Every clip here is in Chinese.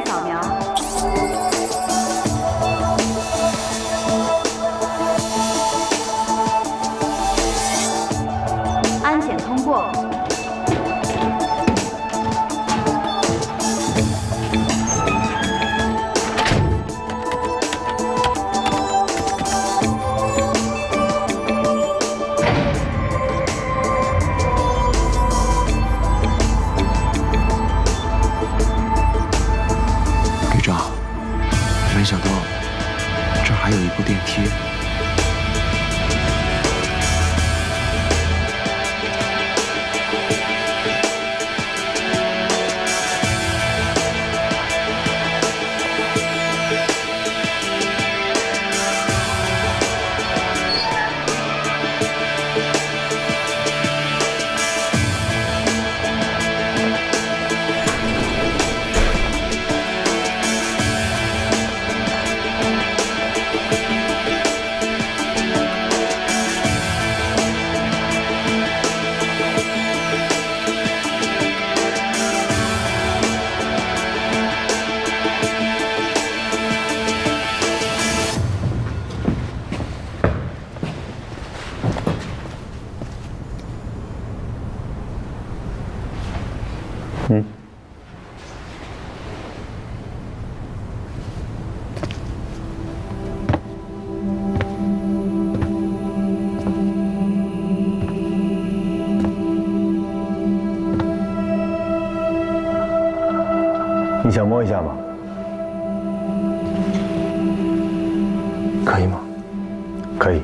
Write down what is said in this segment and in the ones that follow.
扫描。安检通过。队长，没想到这儿还有一部电梯。你想摸一下吗？可以吗？可以。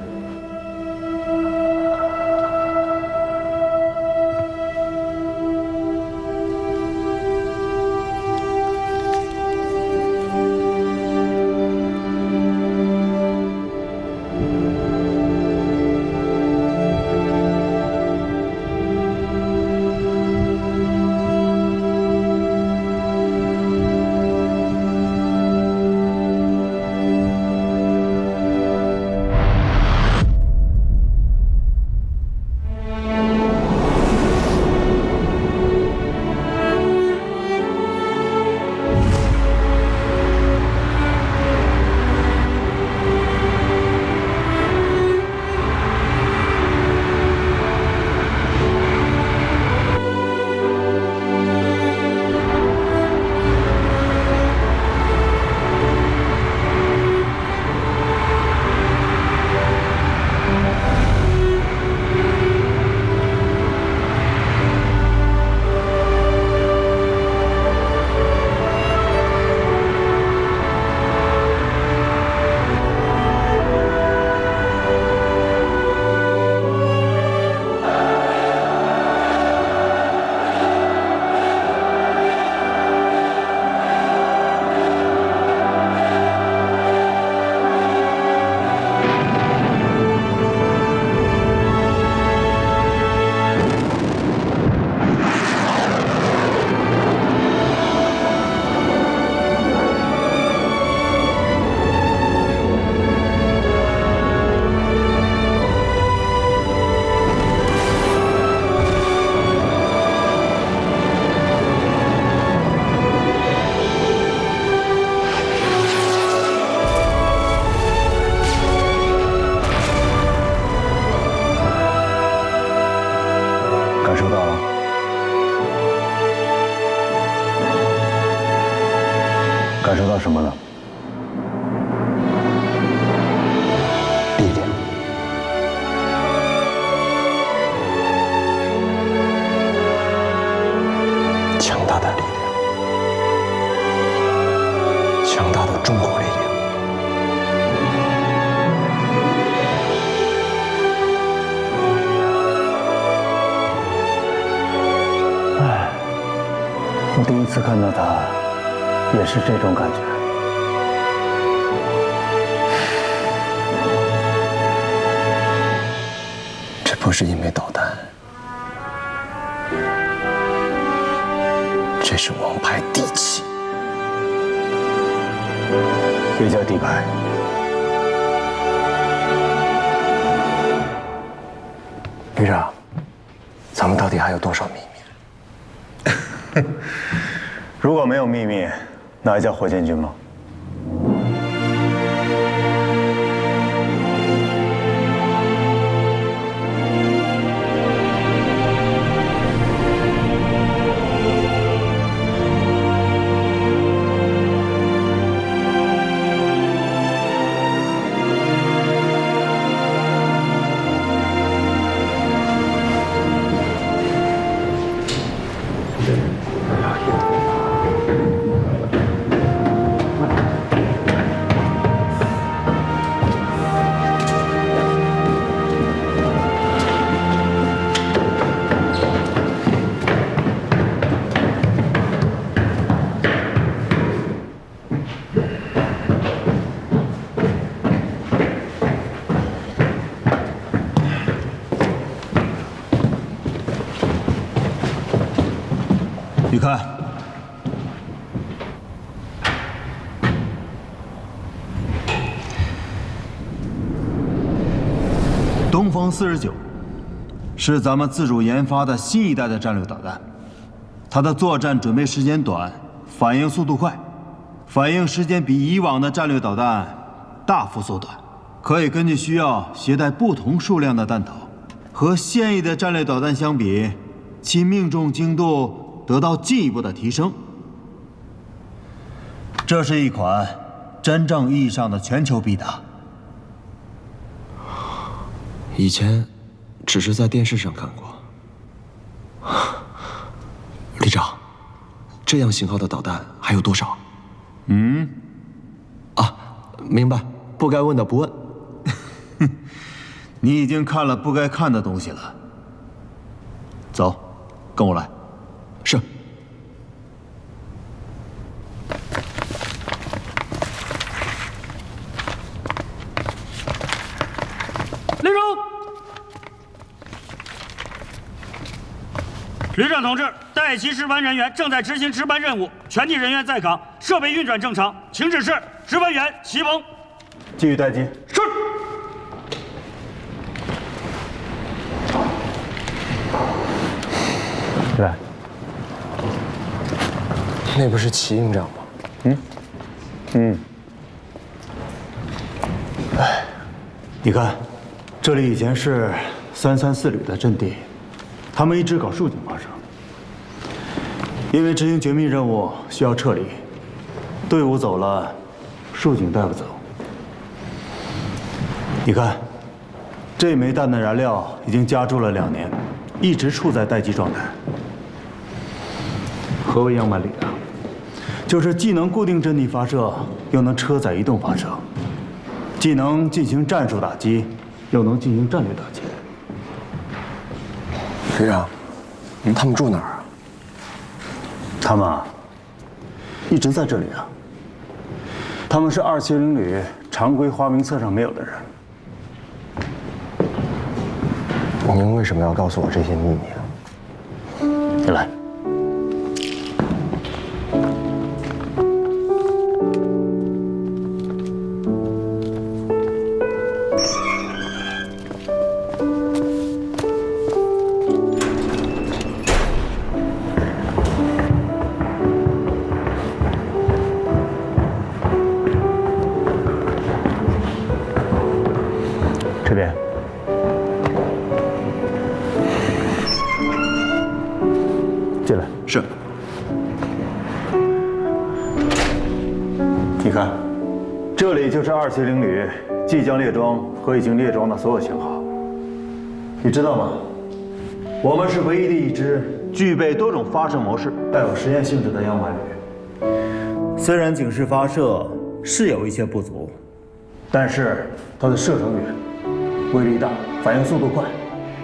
感受到了？感受到什么了？力量。强大的力量，强大的中国力量。我第一次看到他，也是这种感觉。这不是一枚导弹，这是王牌底气，也叫底牌。旅长，咱们到底还有多少秘密？如果没有秘密，哪一家火箭军吗？你看，东风49是咱们自主研发的新一代的战略导弹，它的作战准备时间短，反应速度快，反应时间比以往的战略导弹大幅缩短，可以根据需要携带不同数量的弹头。和现役的战略导弹相比，其命中精度得到进一步的提升。这是一款真正意义上的全球必达。以前只是在电视上看过。旅长，这样型号的导弹还有多少？明白，不该问的不问。你已经看了不该看的东西了。走，跟我来。是。立正！旅长同志，待机值班人员正在执行值班任务，全体人员在岗，设备运转正常，请指示值班员齐绷。继续待机。是。对。那不是齐营长吗？你看，这里以前是334旅的阵地，他们一直搞竖井发射。因为执行绝密任务需要撤离，队伍走了，竖井带不走。你看，这枚弹的燃料已经加注了2年，一直处在待机状态。何为样板旅啊？就是既能固定阵地发射，又能车载移动发射，既能进行战术打击，又能进行战略打击。旅长，他们住哪儿啊？他们啊，一直在这里啊。他们是270旅常规花名册上没有的人。您为什么要告诉我这些秘密啊？你来。这边。进来。是。你看，这里就是270旅即将列装和已经列装的所有型号。你知道吗？我们是唯一的一支具备多种发射模式、带有实验性质的样板旅。虽然警示发射是有一些不足，但是它的射程远。威力大，反应速度快，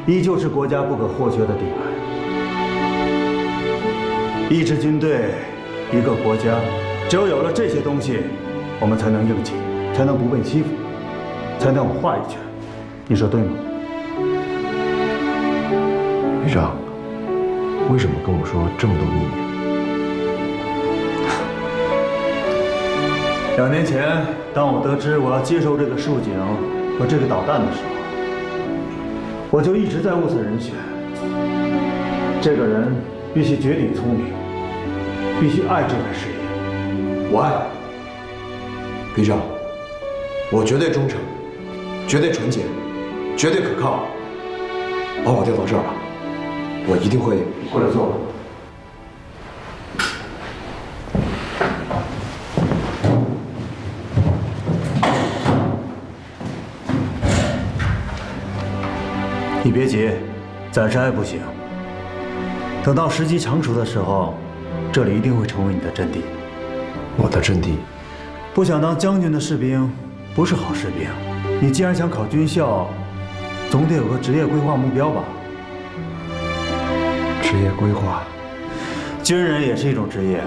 依旧是国家不可或缺的地盘。一支军队，一个国家，只有有了这些东西，我们才能硬气，才能不被欺负，才能我话语权。你说对吗？旅长，为什么跟我说这么多秘密？2年前，当我得知我要接收这个竖井和这个导弹的时候，我就一直在物色人选。这个人必须绝顶聪明，必须爱这份事业，我爱李长，我绝对忠诚，绝对纯洁，绝对可靠。把我调到这儿吧，我一定会过来坐。你别急，暂时还不行。等到时机成熟的时候，这里一定会成为你的阵地。我的阵地。不想当将军的士兵不是好士兵。你既然想考军校，总得有个职业规划目标吧？职业规划，军人也是一种职业。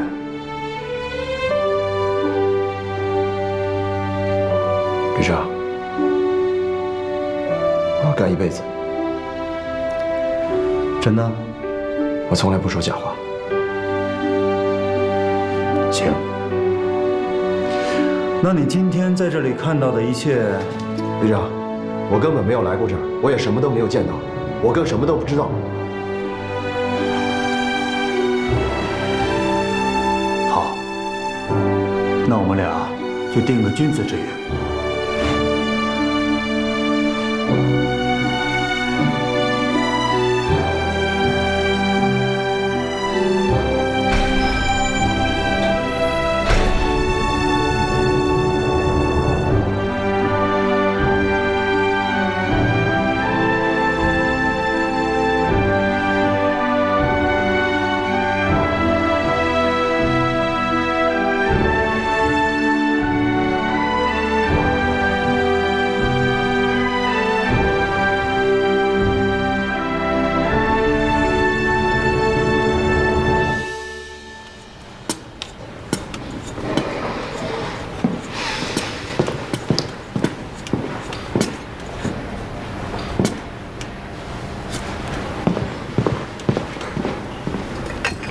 李长，我要干一辈子。真的？我从来不说假话。行。那你今天在这里看到的一切，李长，我根本没有来过这儿，我也什么都没有见到，我更什么都不知道。好，那我们俩就定个君子之约。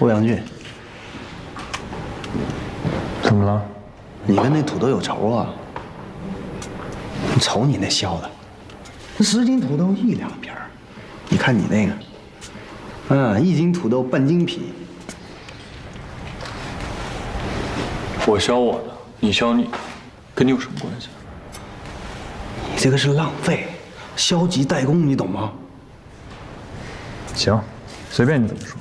欧阳俊，怎么了？你跟那土豆有仇啊？你瞅你那笑的，那10斤土豆1两片儿，你看你那个，1斤土豆半斤皮。我削我的，你削你的，跟你有什么关系？你这个是浪费，消极怠工，你懂吗？行，随便你怎么说，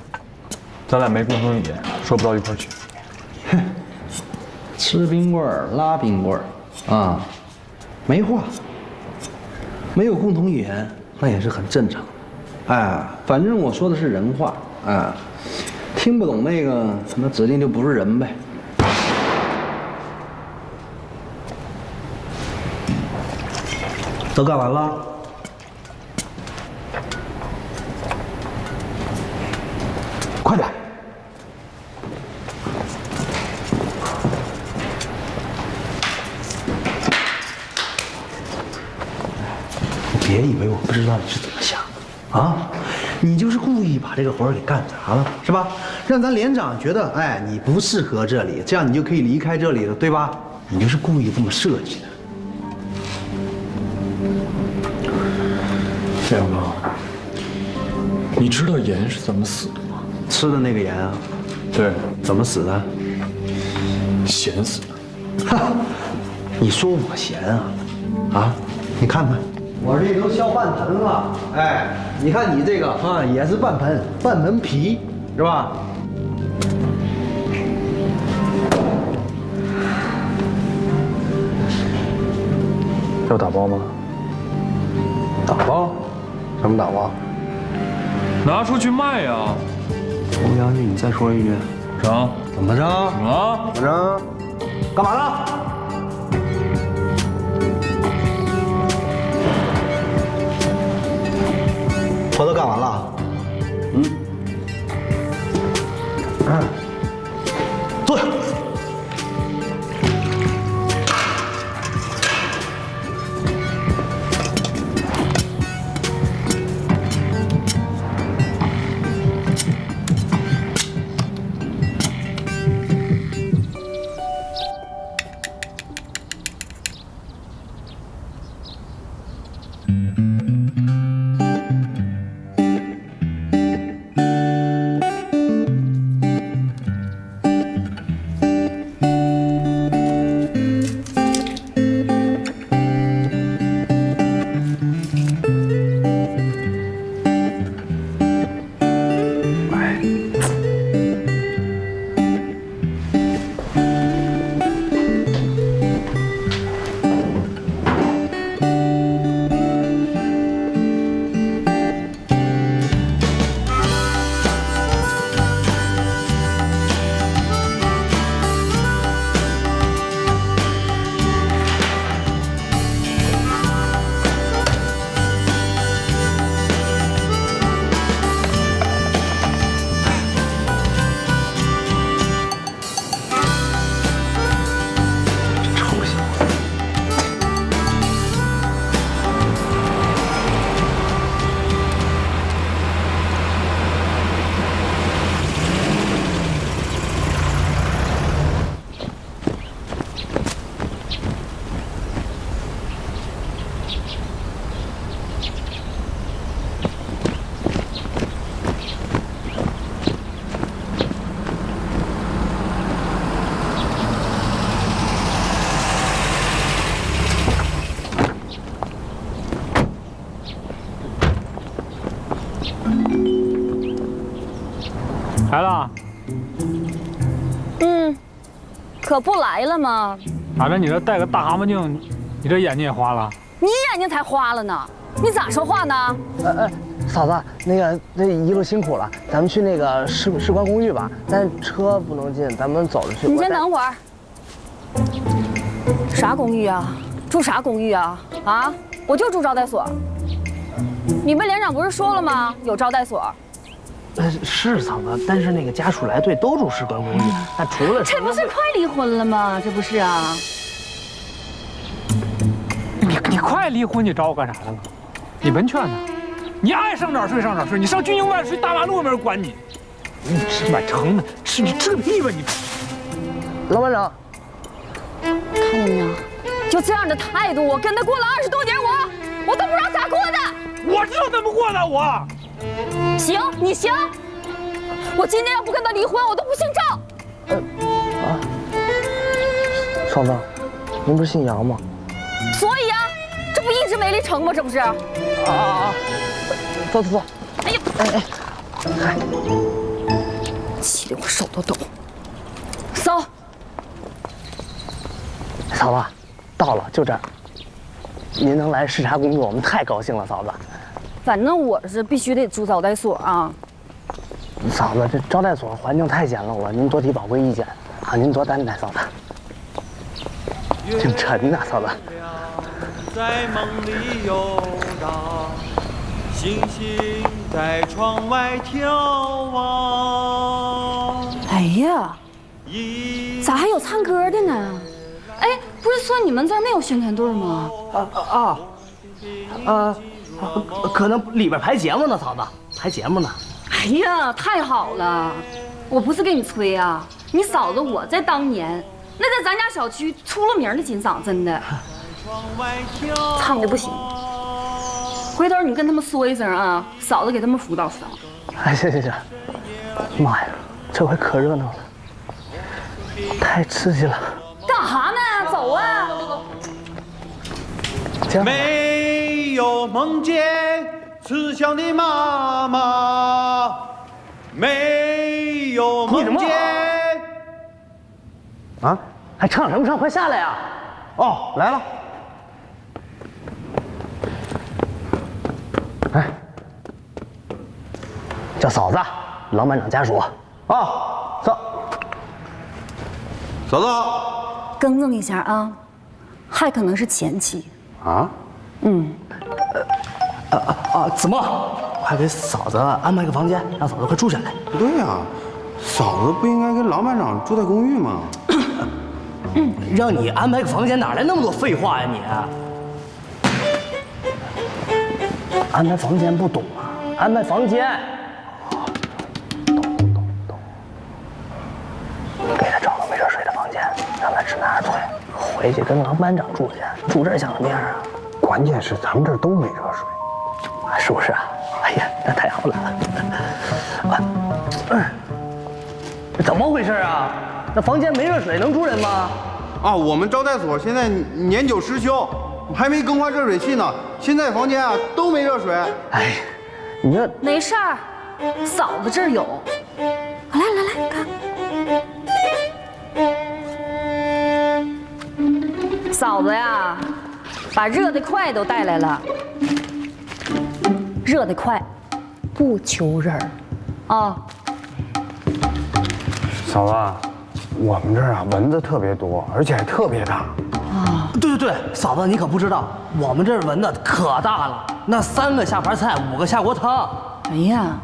咱俩没共同语言，说不到一块儿去。哼，吃冰棍儿拉冰棍儿啊，没话，没有共同语言，那也是很正常的。哎，反正我说的是人话，哎，听不懂那个，那指定就不是人呗。都干完了？快点！别以为我不知道你是怎么想的啊！你就是故意把这个活儿给干砸了，是吧？让咱连长觉得，哎，你不适合这里，这样你就可以离开这里了，对吧？你就是故意这么设计的。亮哥，你知道盐是怎么死的吗？吃的那个盐啊，对，怎么死的？咸死的。哈，你说我咸啊？啊，你看看，我这都削半盆了，哎，你看你这个啊，也是半盆皮，是吧？要打包吗？打包？什么打包？拿出去卖呀！欧阳俊，你再说一句。成？怎么着？怎么了？怎么着？干嘛呢？活都干完了。坐下。来了，可不来了吗？咋着？你这戴个大蛤蟆镜，你这眼睛也花了？你眼睛才花了呢，你咋说话呢？嫂子，那一路辛苦了，咱们去那个士官公寓吧。但车不能进，咱们走着去。你先等会儿。啥公寓啊？住啥公寓啊？啊，我就住招待所。你们连长不是说了吗？有招待所。是嫂子，但是那个家属来队都住士官公寓，那除了这不是快离婚了吗？这不是啊？你快离婚，你找我干啥来了？你文劝他，你爱上哪儿睡上哪儿睡，你上军营外睡大马路没人管你。你吃满城的，吃你吃个屁吧你！老班长，看见没有？就这样的态度，我跟他过了20多年，我都不知道咋过的。我知道怎么过的，我。行，你行。我今天要不跟他离婚，我都不姓赵。嫂子，您不是姓杨吗？所以啊，这不一直没离成吗？这不是？走。哎呀，嗨，气得我手都抖。走。嫂子，到了，就这儿。您能来视察工作，我们太高兴了，嫂子。反正我是必须得住招待所啊。嫂子，这招待所环境太简陋了，您多提宝贵意见啊！您多担待，嫂子。挺沉呐，嫂子。在梦里游荡，星星在窗外眺望。哎呀，咋还有唱歌的呢？哎，不是说你们这儿没有宣传队吗？可能里边排节目呢，嫂子，排节目呢。哎呀，太好了！我不是给你吹啊，你嫂子我在当年，那在咱家小区出了名的金嗓，真的，唱的不行。回头你跟他们说一声啊，嫂子给他们辅导辅导。哎，行，妈呀，这回可热闹了，太刺激了。干哈呢？走啊！没有梦见慈祥的妈妈，没有梦见。啊，还唱什么唱？快下来呀！哦，来了。哎，叫嫂子，老班长家属。啊，嫂子好。更正一下啊，还可能是前妻。啊？子墨，快给嫂子安排个房间，让嫂子快住下来。不对呀，嫂子不应该跟老班长住在公寓吗？让你安排个房间，哪来那么多废话呀你？安排房间不懂啊？安排房间。懂。给他找个没热水的房间，让他吃拿水，回去跟老班长住去。住这儿像什么样啊？关键是咱们这儿都没热水。是不是啊？哎呀，那太好了！怎么回事啊？那房间没热水能住人吗？啊，我们招待所现在年久失修，还没更换热水器呢。现在房间啊都没热水。哎，你这没事儿，嫂子这儿有。嫂子呀，把热的快都带来了。热的快，不求人儿啊。嫂子，我们这儿啊蚊子特别多，而且还特别大。对对对，嫂子你可不知道，我们这儿蚊子可大了，那3个下盘菜，5个下锅汤。哎呀，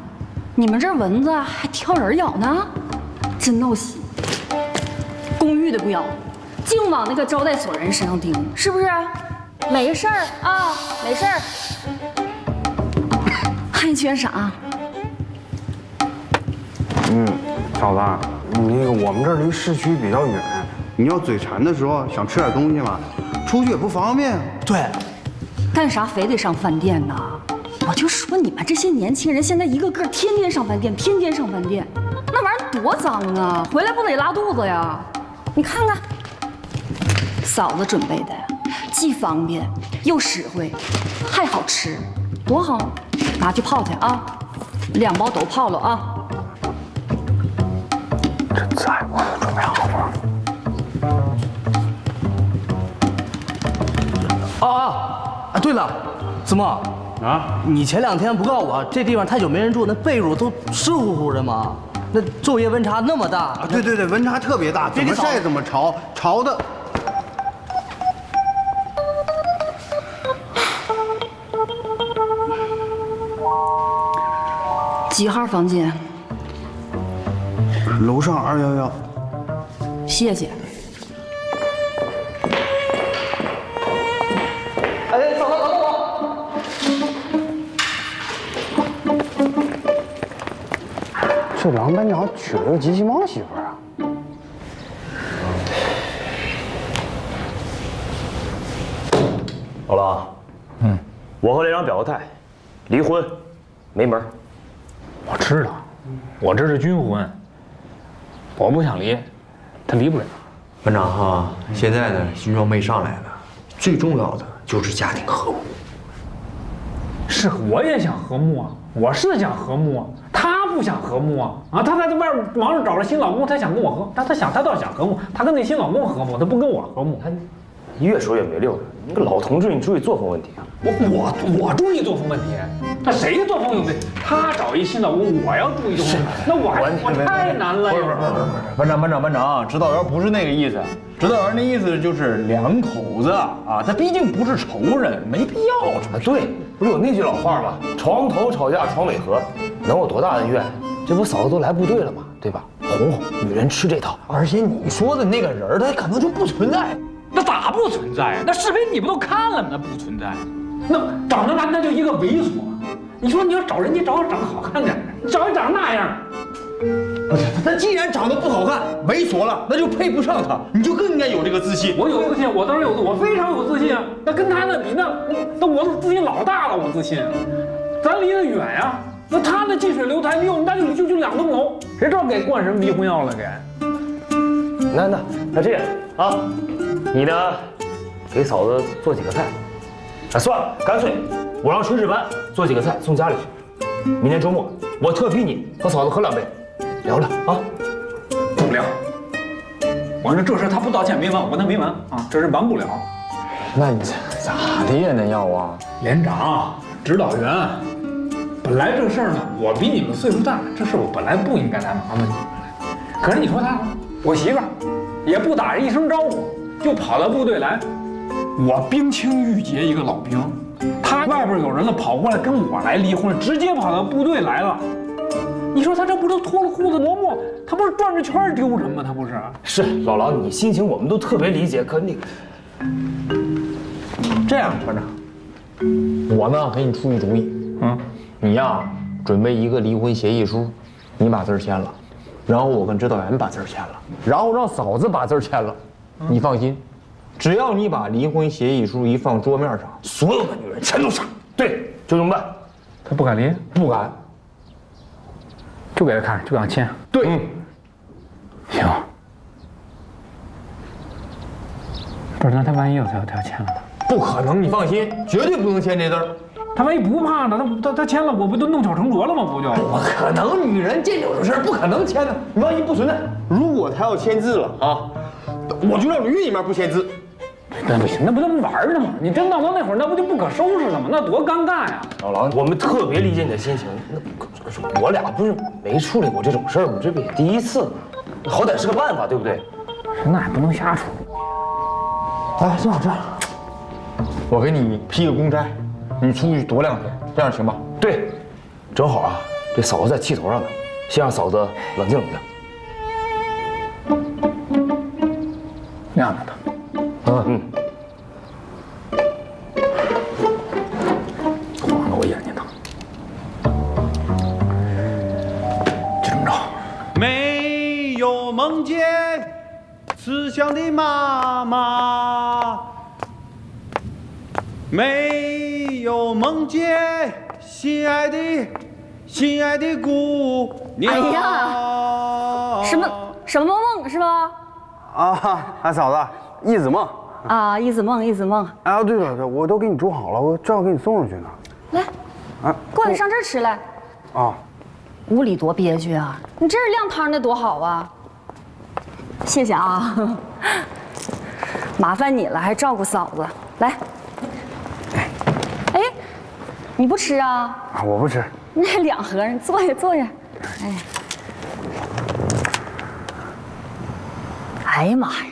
你们这儿蚊子还挑人咬呢，真闹心。公寓的不要，净往那个招待所人身上盯，是不是？没事儿啊，没事儿。还缺啥？嫂子，那个我们这儿离市区比较远，你要嘴馋的时候想吃点东西嘛，出去也不方便。对，干啥非得上饭店呢？我就说你们这些年轻人现在一个个天天上饭店，天天上饭店，那玩意儿多脏啊！回来不得拉肚子呀？你看看，嫂子准备的，既方便又实惠，还好吃，多好！拿去泡去啊，2包都泡了啊！真在乎，准备好了。对了，子墨啊，你前2天不告诉我这地方太久没人住，那被褥都湿乎乎的吗？那昼夜温差那么大啊，对对对，温差特别大，怎么晒怎么潮，潮的。几号房间？楼上211。谢谢。哎，嫂子等我。这郎班长娶了个机器猫媳妇啊？老郎，我和连长表个态，离婚没门儿。我知道，我这是军婚，我不想离，他离不了。班长哈，现在呢新装备上来了，最重要的就是家庭和睦。是，我也想和睦啊，我是想和睦啊，他不想和睦啊！啊，他在外边忙着找着新老公，他想跟我和，他倒想和睦，他跟那新老公和睦，他不跟我和睦。你越说越没溜了，你个老同志，你注意作风问题啊！我注意作风问题，那谁作风有问题？他找一新老公，我要注意作风，那我太难了呀！不是，班长，指导员不是那个意思，指导员那意思就是2口子啊，他毕竟不是仇人，没必要。对，不是有那句老话吗？床头吵架床尾和，能有多大恩怨？这不嫂子都来部队了吗？对吧？哄哄女人吃这套。而且你说的那个人，他可能就不存在。那咋不存在？那视频你不都看了吗？那不存在。那长得难，那就一个猥琐。你说你要找人家找长得好看点的，找一长那样。不是，他既然长得不好看，猥琐了，那就配不上他，你就更应该有这个自信。我有自信，我当然有，我非常有自信啊。那跟他那比，那我自信老大了，我自信。咱离得远呀，那他那近水楼台溜，那就2栋楼，谁知道给灌什么离婚药了给？那这样啊，你呢，给嫂子做几个菜。啊，算了，干脆我让炊事班做几个菜送家里去。明天周末我特批你和嫂子喝2杯，聊聊啊。不聊，我说这事他不道歉没完，我跟他没完啊，这事完不了。那你咋的也得要啊？连长、指导员，本来这事儿呢，我比你们岁数大，这事我本来不应该来麻烦你们。可是你说他，我媳妇儿也不打人一声招呼，就跑到部队来。我冰清玉洁一个老兵，他外边有人了，跑过来跟我来离婚，直接跑到部队来了。你说他这不都脱了裤子磨磨，他不是转着圈丢人吗？他不是？是老郎，你心情我们都特别理解，可你这样，班长，我呢给你出一主意，你呀准备一个离婚协议书，你把字签了，然后我跟指导员把字签了，然后让嫂子把字签了。你放心，只要你把离婚协议书一放桌面上，所有的女人全都傻。对，就这么办。他不敢离，不敢，就给他看，就给他签。对，行。不是，那他万一他要签了呢？不可能，你放心，绝对不能签这字儿。他万一不怕呢？他签了，我不都弄巧成拙了吗？不就？不可能，女人见这种事儿不可能签的，你放心，不存在。如果他要签字了啊，我就让吕里面不签字。那不行，那不玩呢吗？你真闹到那会儿，那不就不可收拾了吗？那多尴尬呀！老狼，我们特别理解你的心情。那我俩不是没处理过这种事儿吗？这不也第一次吗？好歹是个办法，对不对？那也不能瞎说。哎，这样，我给你批个公差，你出去躲2天，这样行吧？对，正好啊，这嫂子在气头上呢，先让嫂子冷静冷静。晾着他。晃得我眼睛疼。就这么着。没有梦见慈祥的妈妈，没有梦见心爱的姑娘。哎呀，什么梦是吧？啊，嫂子，一子梦啊，一子梦。啊，对了，我都给你煮好了，我正要给你送上去呢。来，啊，过来上这儿吃来。啊，屋里多憋屈啊！你这儿晾汤的多好啊！谢谢啊，麻烦你了，还照顾嫂子。来，哎，你不吃啊？啊，我不吃。那2盒，你坐下。哎，哎呀妈呀，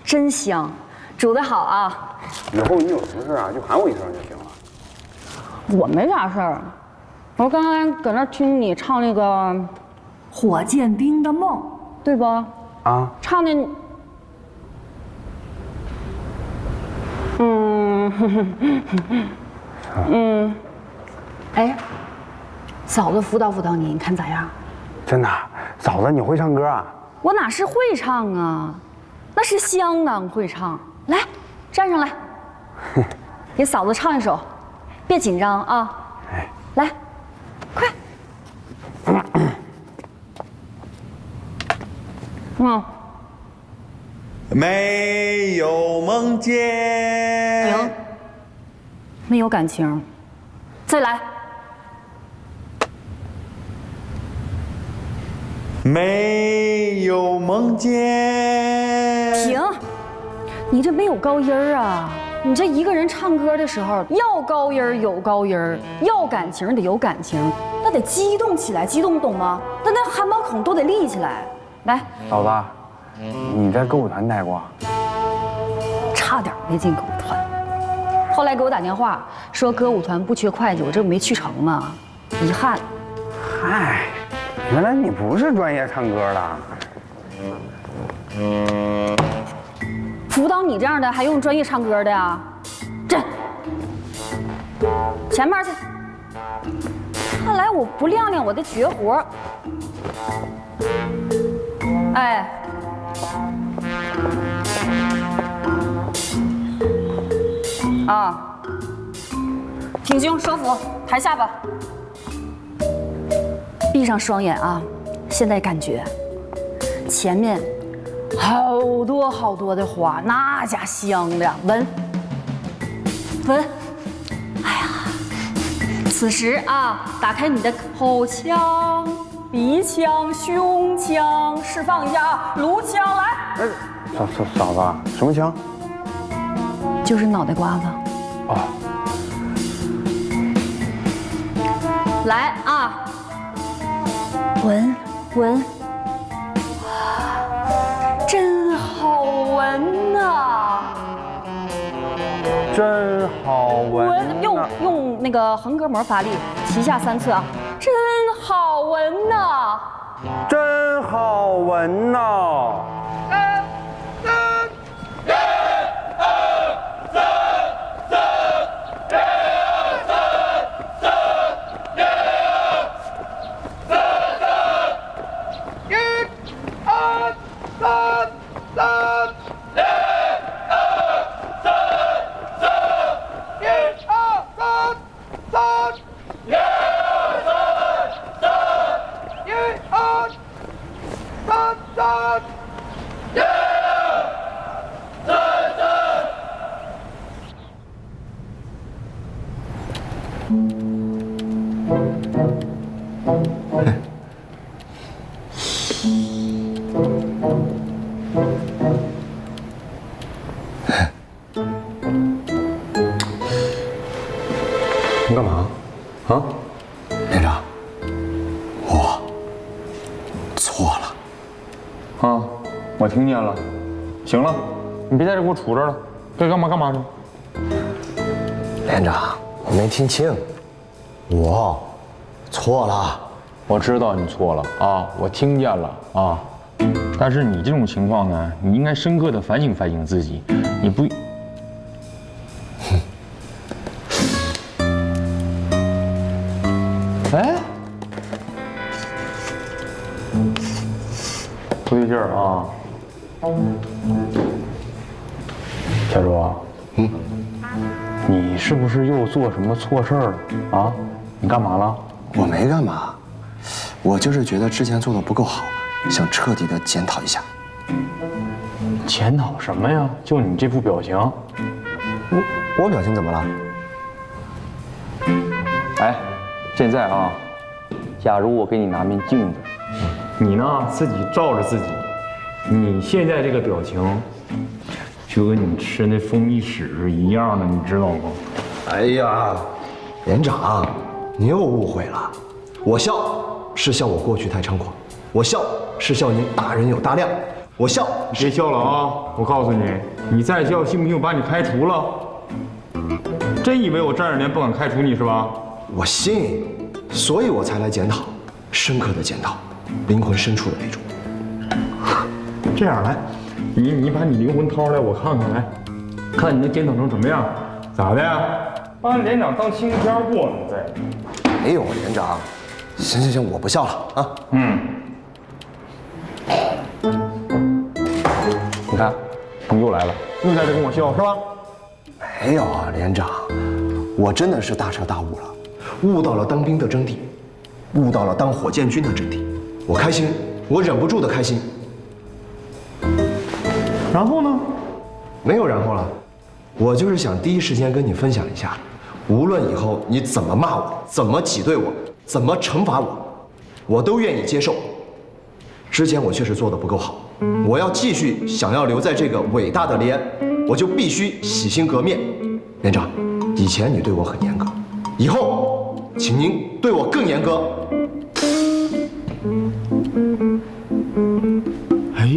真香，煮得好啊！以后你有什么事啊，就喊我一声就行了。我没啥事儿，我刚才搁那听你唱那个《火箭兵的梦》，对不？啊，唱的，哎，嫂子辅导你，你看咋样？真的，嫂子你会唱歌啊？我哪是会唱啊，那是相当会唱。来，站上来，给嫂子唱一首，别紧张啊。哎，来，快。没有梦见。停，没有感情，再来。没有梦见。停，你这没有高音儿啊！你这一个人唱歌的时候，要高音儿有高音儿，要感情得有感情，那得激动起来，激动懂吗？那汗毛孔都得立起来。来，嫂子，你在歌舞团待过？差点没进歌舞团，后来给我打电话说歌舞团不缺会计，我这不没去成吗？遗憾。嗨，原来你不是专业唱歌的。辅导你这样的还用专业唱歌的呀？站，前面去。看来我不亮亮我的绝活。哎，啊，挺胸收腹，抬下巴，闭上双眼啊！现在感觉前面好多好多的花，那家香的，闻，哎呀！此时啊，打开你的口腔、鼻腔、胸腔，释放一下啊，颅腔来。嫂子，什么腔？就是脑袋瓜子。哦。来啊，闻，真好闻呐！真好闻。用那个横膈膜发力，脐下3次啊！真好闻呐！真好闻呐！我听见了。行了，你别在这给我杵着了，该干嘛干嘛去。连长，我没听清，我错了。我知道你错了啊，我听见了啊。但是你这种情况呢，你应该深刻的反省反省自己，你不。哎，不对劲儿啊！小周，你是不是又做什么错事儿了啊？你干嘛了？我没干嘛，我就是觉得之前做的不够好，想彻底的检讨一下。检讨什么呀？就你这副表情。我表情怎么了？哎，现在啊，假如我给你拿面镜子，你呢自己照着自己，你现在这个表情，就跟你吃那蜂蜜屎是一样的，你知道吗？哎呀，连长，你又误会了，我笑是笑我过去太猖狂，我笑是笑您大人有大量，我笑。别笑了啊！我告诉你，你再笑，信不信我把你开除了？真以为我站着连不敢开除你是吧？我信，所以我才来检讨，深刻的检讨，灵魂深处的那种。这样来，你把你灵魂掏出来，我看看来，看你能检讨成什么样？咋的呀？把连长当青天过了再？没有，连长。行，我不笑了啊。你看，你又来了，又在这跟我笑是吧？没有啊，连长，我真的是大彻大悟了，悟到了当兵的真谛，悟到了当火箭军的真谛。我开心，我忍不住的开心。然后呢？没有然后了，我就是想第一时间跟你分享一下，无论以后你怎么骂我，怎么挤兑我，怎么惩罚我，我都愿意接受。之前我确实做的不够好，我要继续想要留在这个伟大的连，我就必须洗心革面。连长，以前你对我很严格，以后请您对我更严格。哎，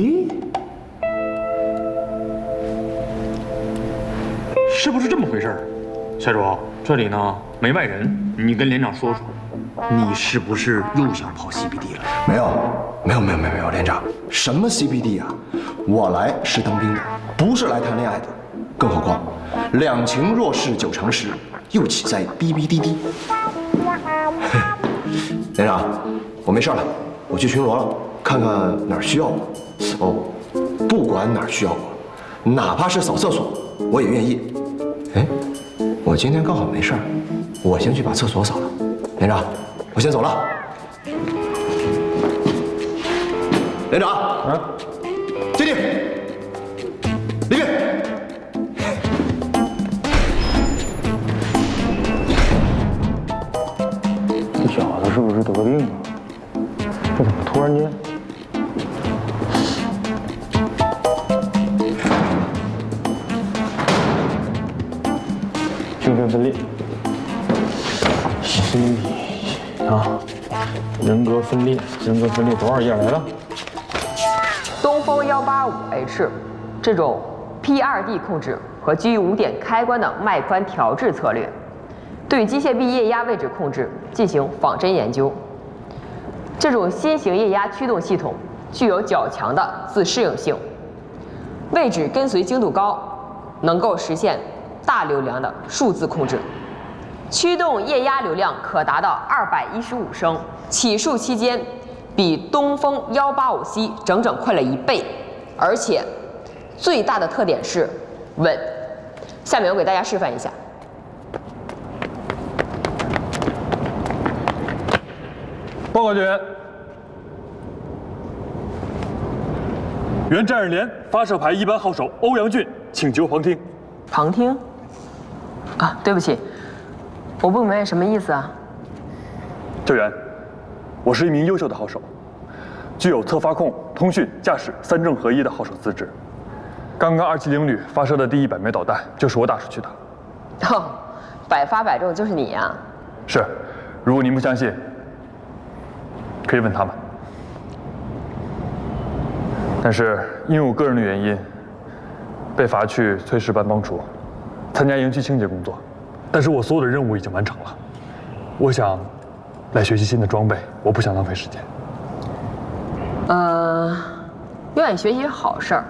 是不是这么回事儿？小周，这里呢没外人，你跟连长说说，你是不是又想跑 CBD 了？没有，连长，什么 CBD 啊？我来是当兵的，不是来谈恋爱的。更何况，两情若是久长时，又岂在逼逼滴滴。连长，我没事了，我去巡逻了，看看哪儿需要我。哦，不管哪儿需要我，哪怕是扫厕所，我也愿意。哎，我今天刚好没事儿，我先去把厕所扫了。连长，我先走了。连长，敬礼，立正。这小子是不是得病了？这怎么突然间？精神分裂，心理啊，人格分裂多少页来了？东风185H 这种 P2D 控制和基于5点开关的脉宽调制策略，对机械臂液压位置控制进行仿真研究。这种新型液压驱动系统具有较强的自适应性，位置跟随精度高，能够实现大流量的数字控制，驱动液压流量可达到215升，起数期间比东风185C 整整快了1倍，而且最大的特点是稳。下面我给大家示范一下。报告队员，原战士连发射排1班号手欧阳俊请求旁听。旁听？啊，对不起，我不明白什么意思啊。队员，我是一名优秀的号手，具有侧发控、通讯、驾驶3证合一的号手资质。刚刚270旅发射的第100枚导弹就是我打出去的。哦，百发百中就是你呀？是，如果您不相信，可以问他们。但是因为我个人的原因，被罚去炊事班帮厨，参加营区清洁工作。但是我所有的任务已经完成了，我想来学习新的装备，我不想浪费时间。愿意学习是好事儿，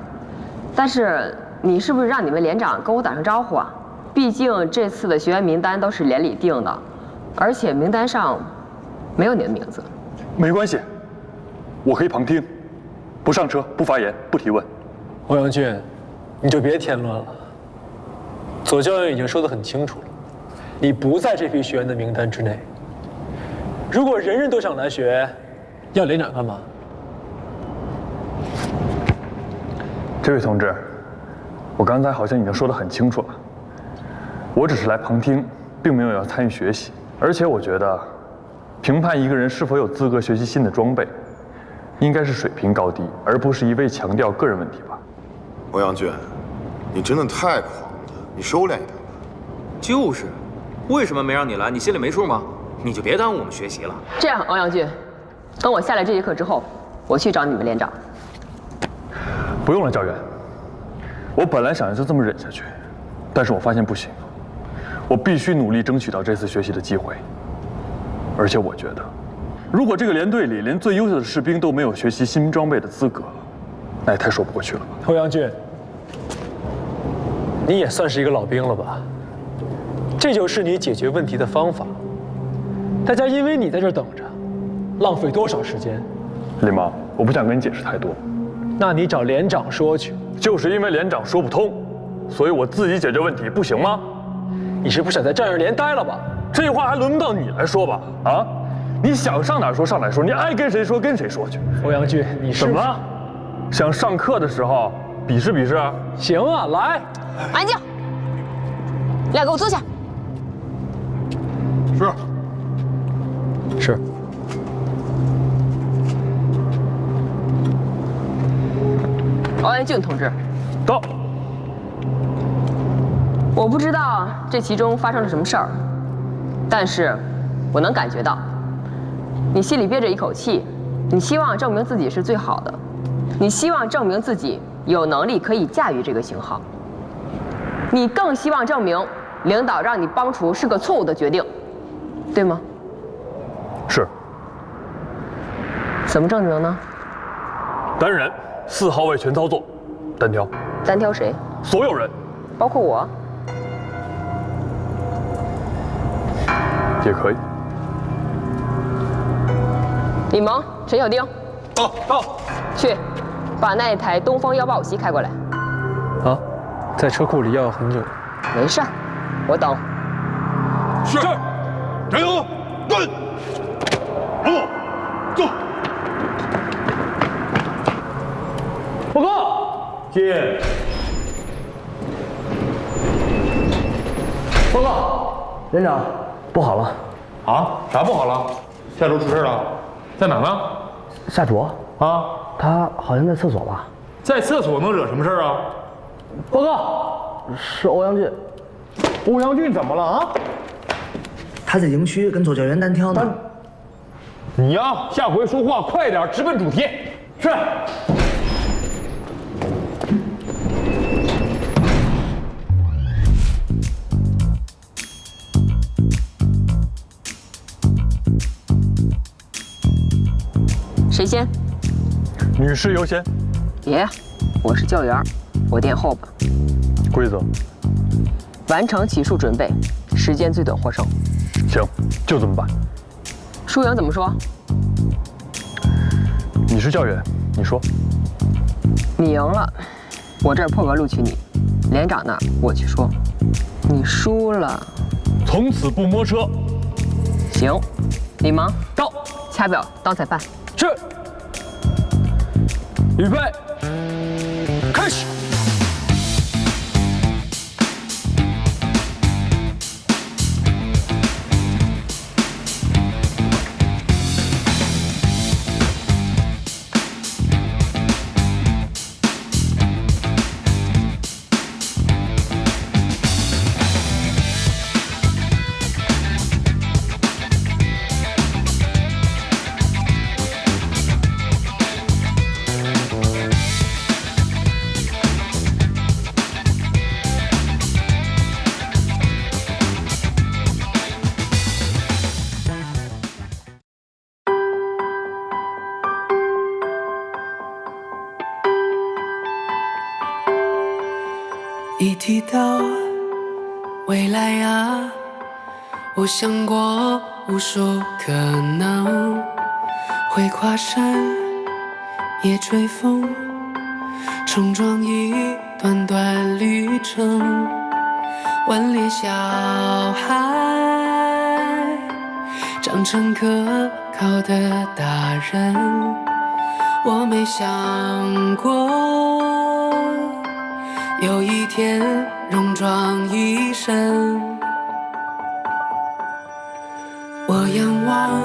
但是你是不是让你们连长跟我打声招呼啊？毕竟这次的学员名单都是连里定的，而且名单上没有你的名字。没关系，我可以旁听，不上车，不发言，不提问。欧阳俊，你就别添乱了。左教练已经说得很清楚了，你不在这批学员的名单之内。如果人人都想来学，要连长干嘛？这位同志，我刚才好像已经说得很清楚了，我只是来旁听，并没有要参与学习。而且我觉得，评判一个人是否有资格学习新的装备，应该是水平高低，而不是一味强调个人问题吧。欧阳俊，你真的太狂了，你收敛一点吧。就是，为什么没让你来？你心里没数吗？你就别耽误我们学习了。这样，欧阳俊，等我下了这节课之后，我去找你们连长。不用了，教员。我本来想就这么忍下去，但是我发现不行，我必须努力争取到这次学习的机会。而且我觉得，如果这个连队里连最优秀的士兵都没有学习新装备的资格，那也太说不过去了吧。欧阳俊，你也算是一个老兵了吧？这就是你解决问题的方法。大家因为你在这儿等着，浪费多少时间？李芒，我不想跟你解释太多。那你找连长说去。就是因为连长说不通，所以我自己解决问题，不行吗？你是不想在战士连待了吧？这话还轮不到你来说吧？啊，你想上哪说上哪说，你爱跟谁说跟谁说去。欧阳俊，你是怎么了？想上课的时候比试比试啊？行啊，来，安静，你俩给我坐下。是。是。欧阳俊同志，到。我不知道这其中发生了什么事儿，但是我能感觉到，你心里憋着一口气，你希望证明自己是最好的，你希望证明自己有能力可以驾驭这个型号，你更希望证明领导让你帮厨是个错误的决定，对吗？是。怎么证明呢？单人4号位全操作，单挑。单挑谁？所有人，包括我。也可以。李萌、陈小丁，到，去，把那台东风185开过来。啊，在车库里要很久。没事，我等。是。加油！滚！好，走。报告，进。报告，连长，不好了。啊？啥不好了？下厨出事了？在哪呢？下厨啊？他好像在厕所吧？在厕所能惹什么事啊？报告，是欧阳俊。欧阳俊怎么了啊？他在营区跟左教员单挑呢。你呀，下回说话快点，直奔主题。是。谁先？女士优先。别，我是教员，我垫后吧。规则：完成起诉准备，时间最短获胜。行，就这么办。输赢怎么说？你是教员，你说。你赢了，我这儿破格录取你；连长那儿我去说。你输了，从此不摸车。行，李芒到，掐表当裁判。是。预备，开始。一提到未来啊，我想过无数可能，会跨山也追风，冲撞一段段旅程，顽劣小孩长成可靠的大人，我没想过有一天戎装一身。我仰望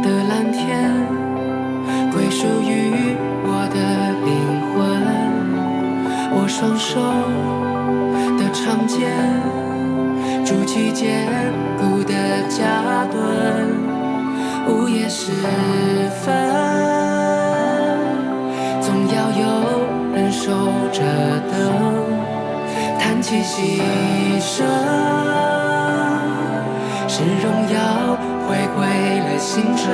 的蓝天归属于我的灵魂，我双手的长剑筑起坚固的家墩，午夜时分总要有人守着灯，叹气息声是荣耀回归了星辰。